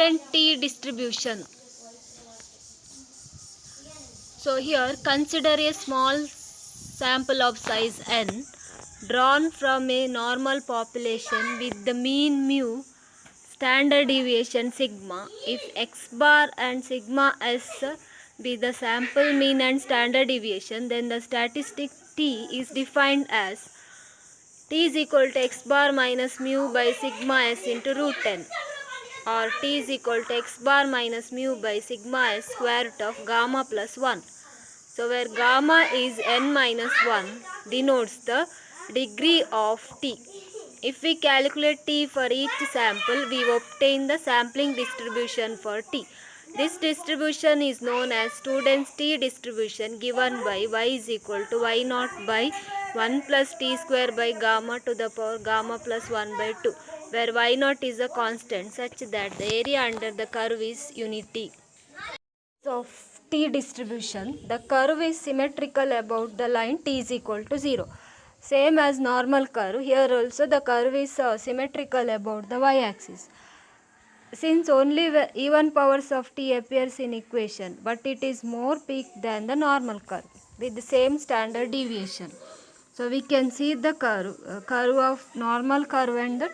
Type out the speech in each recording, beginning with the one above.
student t distribution. So here consider a small sample of size n drawn from a normal population with the mean mu, standard deviation sigma. If x bar and sigma s be the sample mean and standard deviation, then the statistic t is defined as t is equal to x bar minus mu by sigma s into root 10, or t is equal to x bar minus mu by sigma s square root of gamma plus 1. So where gamma is n minus 1 denotes the degree of t. If we calculate t for each sample, we obtain the sampling distribution for t. This distribution is known as student's t distribution, given by y is equal to y naught by 1 plus t square by gamma to the power gamma plus 1 by 2, where y naught is a constant such that the area under the curve is unity. Of t distribution, the curve is symmetrical about the line t is equal to 0. Same as normal curve, here also the curve is symmetrical about the y-axis. Since only even powers of t appears in equation, but it is more peaked than the normal curve with the same standard deviation. So we can see the curve of normal curve and the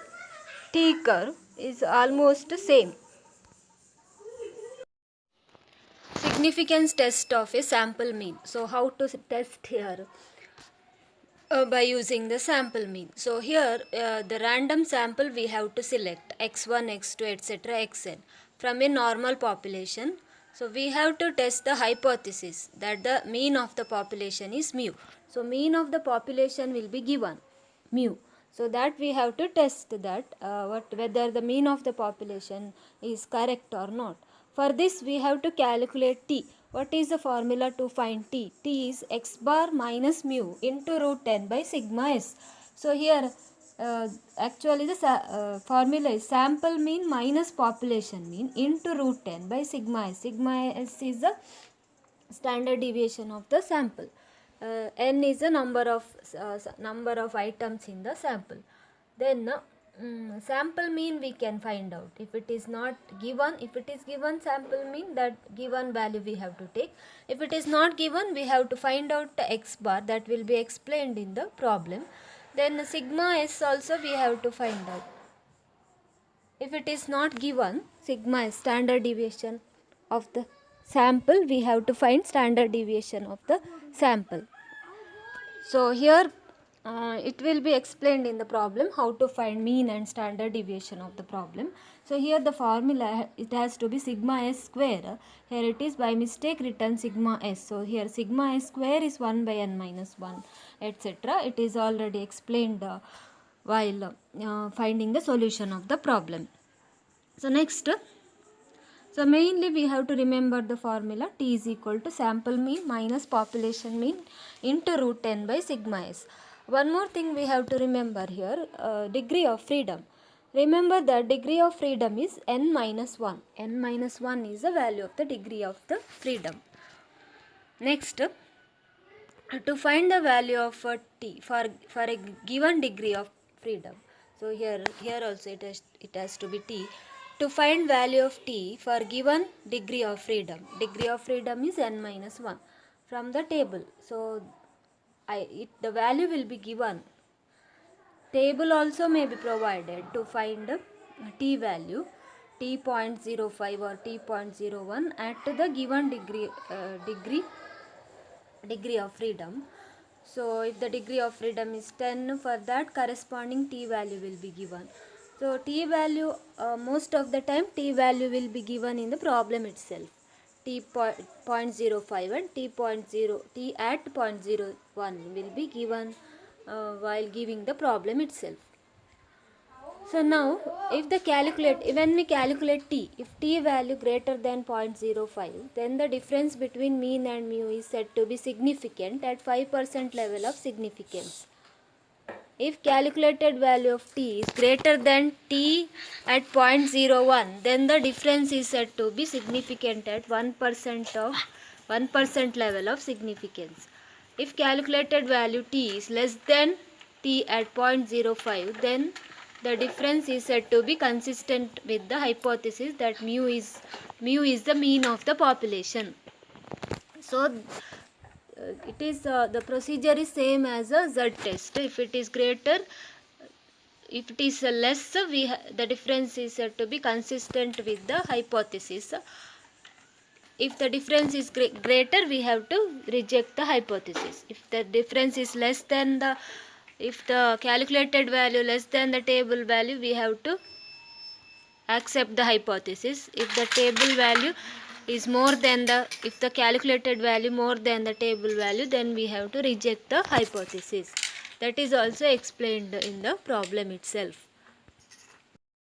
t curve is almost same. Significance test of a sample mean. So how to test here? By using the sample mean. So here the random sample we have to select x1, x2, etc. xn from a normal population. So we have to test the hypothesis that the mean of the population is mu. So mean of the population will be given mu. So that we have to test that whether the mean of the population is correct or not. For this we have to calculate t. What is the formula to find t? T is x bar minus mu into root 10 by sigma s. So here actually the formula is sample mean minus population mean into root 10 by sigma s. Sigma s is the standard deviation of the sample. N is the number of items in the sample. Then sample mean we can find out. If it is given sample mean, that given value we have to take. If it is not given, we have to find out the x bar, that will be explained in the problem. Then sigma s also we have to find out. If it is not given, sigma is standard deviation of the sample, we have to find standard deviation of the sample. So here it will be explained in the problem how to find mean and standard deviation of the problem. So here the formula, it has to be sigma s square. Here it is by mistake written sigma s. So here sigma s square is 1 by n minus 1, etc. It is already explained while finding the solution of the problem. So next, so mainly we have to remember the formula t is equal to sample mean minus population mean into root 10 by sigma s. One more thing we have to remember here, degree of freedom. Remember that degree of freedom is n minus 1. N minus 1 is the value of the degree of the freedom. Next, to find the value of t for a given degree of freedom. So here also it has to be t. To find value of t for given degree of freedom. Degree of freedom is n minus 1 from the table. So the value will be given. Table also may be provided to find t value, t.05 or t.01 at the given degree of freedom. So if the degree of freedom is 10, for that corresponding t value will be given. So t value, most of the time t value will be given in the problem itself. t.05 and t at 0.01 will be given while giving the problem itself. So now when we calculate t, if t value greater than 0.05, then the difference between mean and mu is said to be significant at 5% level of significance. If calculated value of t is greater than t at 0.01, then the difference is said to be significant at 1% level of significance. If calculated value t is less than t at 0.05, then the difference is said to be consistent with the hypothesis that mu is the mean of the population. So it is the procedure is same as a Z test. If it is greater, if it is less, the difference is said to be consistent with the hypothesis. If the difference is greater, we have to reject the hypothesis. If the difference is less than the, if the calculated value less than the table value, we have to accept the hypothesis. If the table value is more than the, if the calculated value more than the table value, then we have to reject the hypothesis. That is also explained in the problem itself.